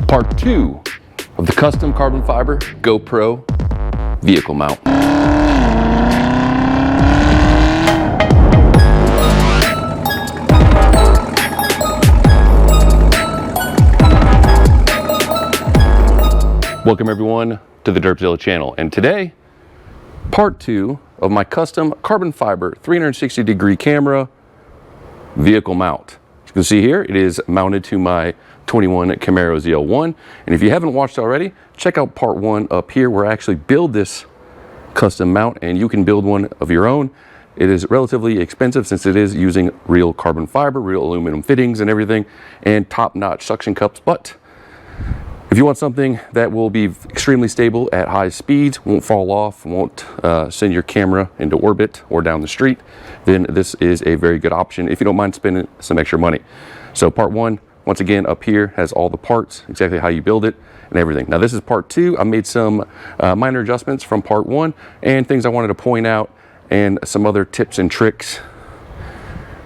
Part 2 of the custom carbon fiber GoPro vehicle mount. Welcome everyone to the Z1LLA channel, and today, part 2 of my custom carbon fiber 360-degree camera vehicle mount. As you can see here, it is mounted to my 21 Camaro ZL1, and if you haven't watched already, check out part 1 up here where I actually build this custom mount, and you can build one of your own. It is relatively expensive since it is using real carbon fiber, real aluminum fittings and everything, and top-notch suction cups. But if you want something that will be extremely stable at high speeds, won't fall off, won't send your camera into orbit or down the street, then this is a very good option if you don't mind spending some extra money. So part 1, once again, up here has all the parts, exactly how you build it and everything. Now this is part 2. I made some minor adjustments from part 1 and things I wanted to point out and some other tips and tricks.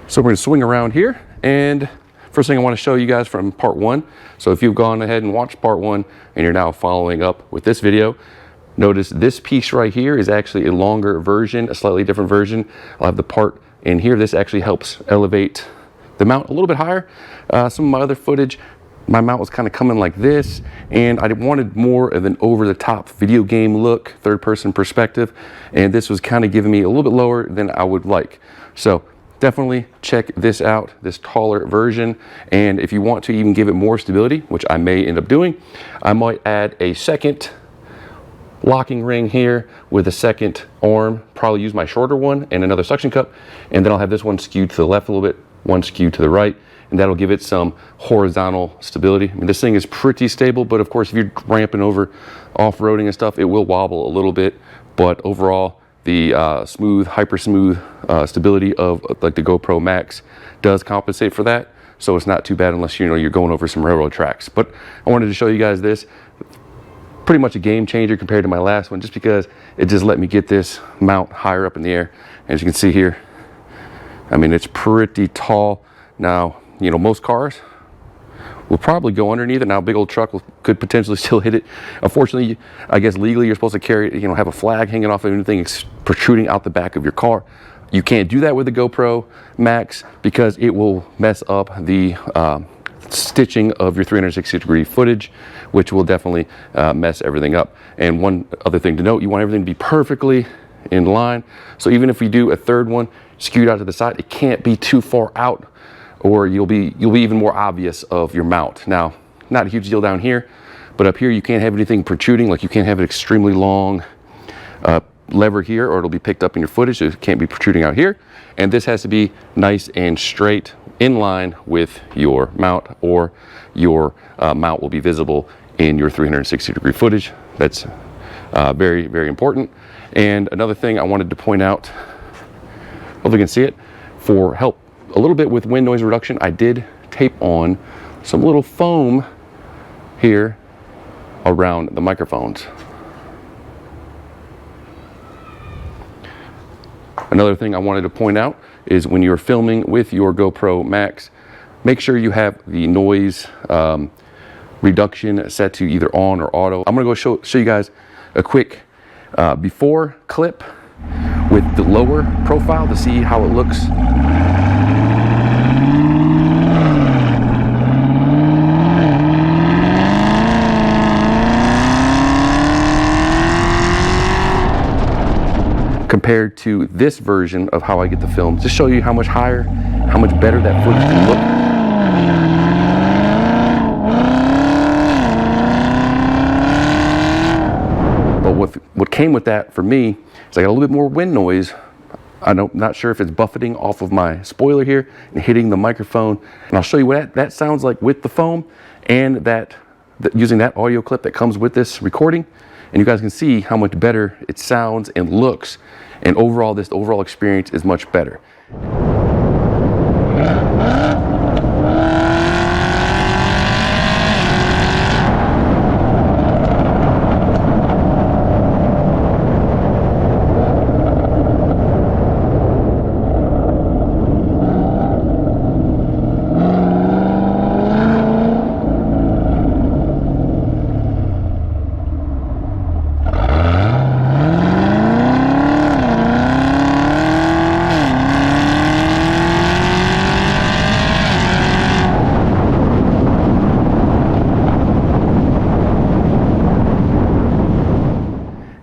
So we're going to swing around here, and first thing I want to show you guys from part 1. So if you've gone ahead and watched part 1 and you're now following up with this video, notice this piece right here is actually a longer version, a slightly different version. I'll have the part in here. This actually helps elevate the mount a little bit higher. Some of my other footage, my mount was kind of coming like this, and I wanted more of an over-the-top video game look, third-person perspective, and this was kind of giving me a little bit lower than I would like. So definitely check this out, this taller version. And if you want to even give it more stability, which I may end up doing, I might add a second locking ring here with a second arm, probably use my shorter one and another suction cup, and then I'll have this one skewed to the left a little bit, one skewed to the right, and that'll give it some horizontal stability. I mean, this thing is pretty stable, but of course if you're ramping over off-roading and stuff, it will wobble a little bit, but overall the smooth, hyper smooth stability of like the GoPro Max does compensate for that. So it's not too bad unless you're going over some railroad tracks. But I wanted to show you guys this. Pretty much a game changer compared to my last one, just because it just let me get this mount higher up in the air. As you can see here, I mean, it's pretty tall. Now, most cars will probably go underneath it. Now, a big old truck could potentially still hit it. Unfortunately, I guess legally you're supposed to carry, have a flag hanging off of anything protruding out the back of your car. You can't do that with the GoPro Max because it will mess up the stitching of your 360-degree footage, which will definitely mess everything up. And one other thing to note, you want everything to be perfectly in line. So even if we do a third one skewed out to the side, it can't be too far out, or you'll be even more obvious of your mount. Now, not a huge deal down here, but up here you can't have anything protruding. Like, you can't have an extremely long lever here, or it'll be picked up in your footage. So it can't be protruding out here, and this has to be nice and straight in line with your mount, or your mount will be visible in your 360-degree footage. That's very, very important. And another thing I wanted to point out, hopefully you can see it, for help a little bit with wind noise reduction, I did tape on some little foam here around the microphones. Another thing I wanted to point out is when you're filming with your GoPro Max, make sure you have the noise reduction set to either on or auto. I'm gonna go show you guys a quick before clip with the lower profile to see how it looks. Compared to this version of how I get the film, just show you how much higher, how much better that footage can look. But what came with that for me is I got a little bit more wind noise. I'm not sure if it's buffeting off of my spoiler here and hitting the microphone. And I'll show you what that sounds like with the foam, and using that audio clip that comes with this recording. And you guys can see how much better it sounds and looks. And overall, this overall experience is much better.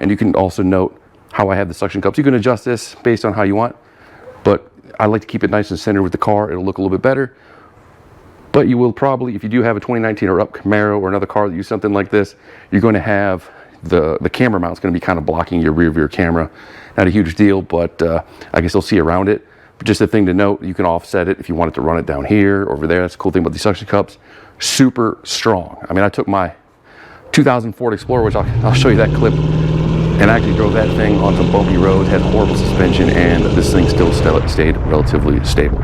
And you can also note how I have the suction cups. You can adjust this based on how you want, but I like to keep it nice and centered with the car. It'll look a little bit better. But you will probably, if you do have a 2019 or up Camaro or another car that uses something like this, you're going to have the camera mount's going to be kind of blocking your rear camera. Not a huge deal, but I guess you'll see around it. But just a thing to note, you can offset it if you wanted to run it down here or over there. That's the cool thing about these suction cups. Super strong. I mean, I took my 2000 Ford Explorer, which I'll show you that clip, and I actually drove that thing on some bumpy roads, had horrible suspension, and this thing still stayed relatively stable.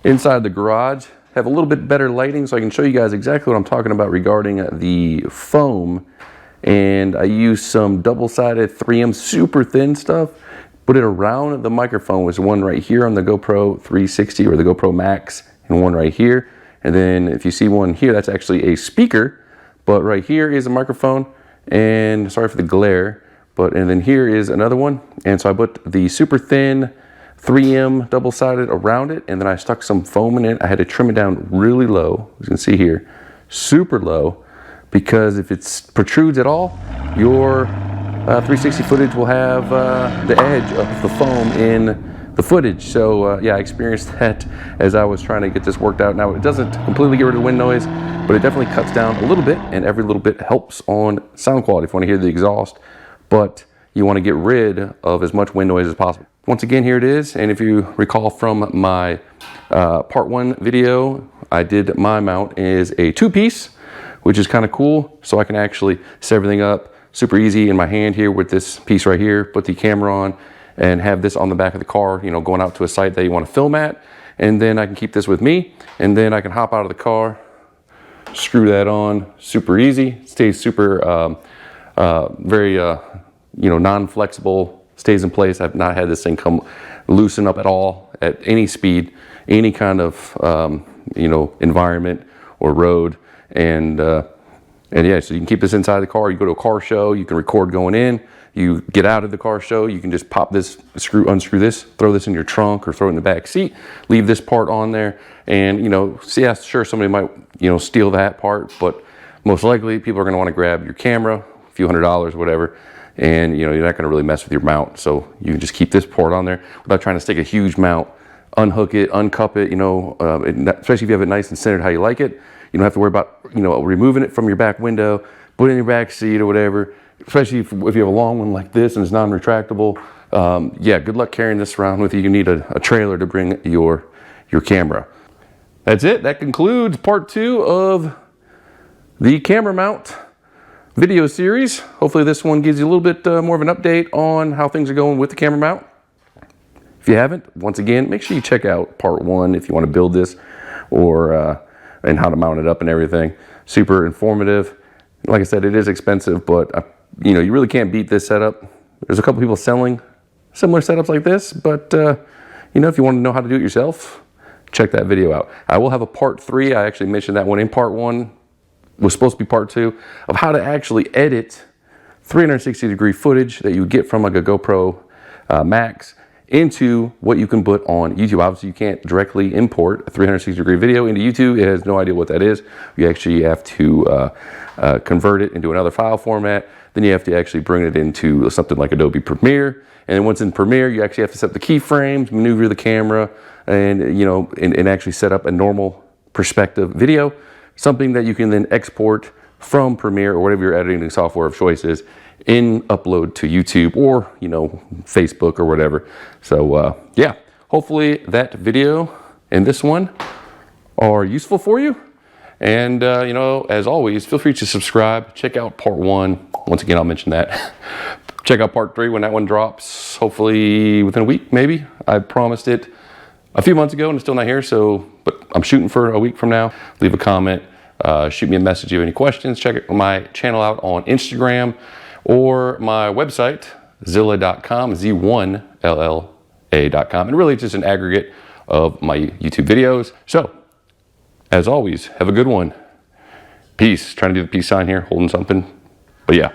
Inside the garage, have a little bit better lighting, so I can show you guys exactly what I'm talking about regarding the foam. And I used some double-sided 3M super thin stuff, put it around the microphone. There's one right here on the GoPro 360 or the GoPro Max, and one right here. And then if you see one here, that's actually a speaker, but right here is a microphone. And sorry for the glare, and then here is another one. And so I put the super thin 3M double-sided around it, and then I stuck some foam in it. I had to trim it down really low, as you can see here, super low, because if it protrudes at all, your 360 footage will have the edge of the foam in the footage. So yeah, I experienced that as I was trying to get this worked out. Now, it doesn't completely get rid of the wind noise, but it definitely cuts down a little bit, and every little bit helps on sound quality if you want to hear the exhaust, but you want to get rid of as much wind noise as possible. Once again, here it is, and if you recall from my part 1 video, I did my mount is a 2-piece, which is kind of cool, so I can actually set everything up super easy in my hand here with this piece right here, put the camera on, and have this on the back of the car, you know, going out to a site that you want to film at, and then I can keep this with me, and then I can hop out of the car, screw that on, super easy. It stays super, very, you know, non-flexible, stays in place. I've not had this thing come loosen up at all at any speed, any kind of you know, environment or road, and yeah, so you can keep this inside the car. You go to a car show, you can record going in. You get out of the car show, you can just pop this, unscrew this, throw this in your trunk or throw it in the back seat, leave this part on there, and you know, see, yeah, sure, somebody might, you know, steal that part, but most likely people are going to want to grab your camera, a few $100s, whatever. And you know, you're not going to really mess with your mount, so you can just keep this port on there without trying to stick a huge mount, unhook it, uncup it, you know, especially if you have it nice and centered how you like it. You don't have to worry about, you know, removing it from your back window, put it in your back seat or whatever, especially if you have a long one like this and it's non-retractable. Yeah, good luck carrying this around with you. You need a trailer to bring your camera. That's it. That concludes part 2 of the camera mount video series. Hopefully this one gives you a little bit more of an update on how things are going with the camera mount. If you haven't, once again, make sure you check out part 1 if you want to build this, or and how to mount it up and everything. Super informative. Like I said, it is expensive, but you know, you really can't beat this setup. There's a couple people selling similar setups like this, but you know, if you want to know how to do it yourself, check that video out. I will have a part 3. I actually mentioned that one in part 1. Was supposed to be part 2 of how to actually edit 360-degree footage that you get from like a GoPro Max into what you can put on YouTube. Obviously, you can't directly import a 360-degree video into YouTube. It has no idea what that is. You actually have to convert it into another file format. Then you have to actually bring it into something like Adobe Premiere. And then once in Premiere, you actually have to set the keyframes, maneuver the camera, and you know, and actually set up a normal perspective video. Something that you can then export from Premiere or whatever your editing software of choice is, in upload to YouTube or, you know, Facebook or whatever. So yeah, hopefully that video and this one are useful for you. And you know, as always, feel free to subscribe, check out part 1. Once again, I'll mention that. Check out part 3 when that one drops, hopefully within a week, maybe. I promised it a few months ago and it's still not here, so, but I'm shooting for a week from now. Leave a comment, shoot me a message if you have any questions. Check my channel out on Instagram or my website, zilla.com, Z1LLA.com. And really, it's just an aggregate of my YouTube videos. So, as always, have a good one. Peace. Trying to do the peace sign here, holding something. But yeah.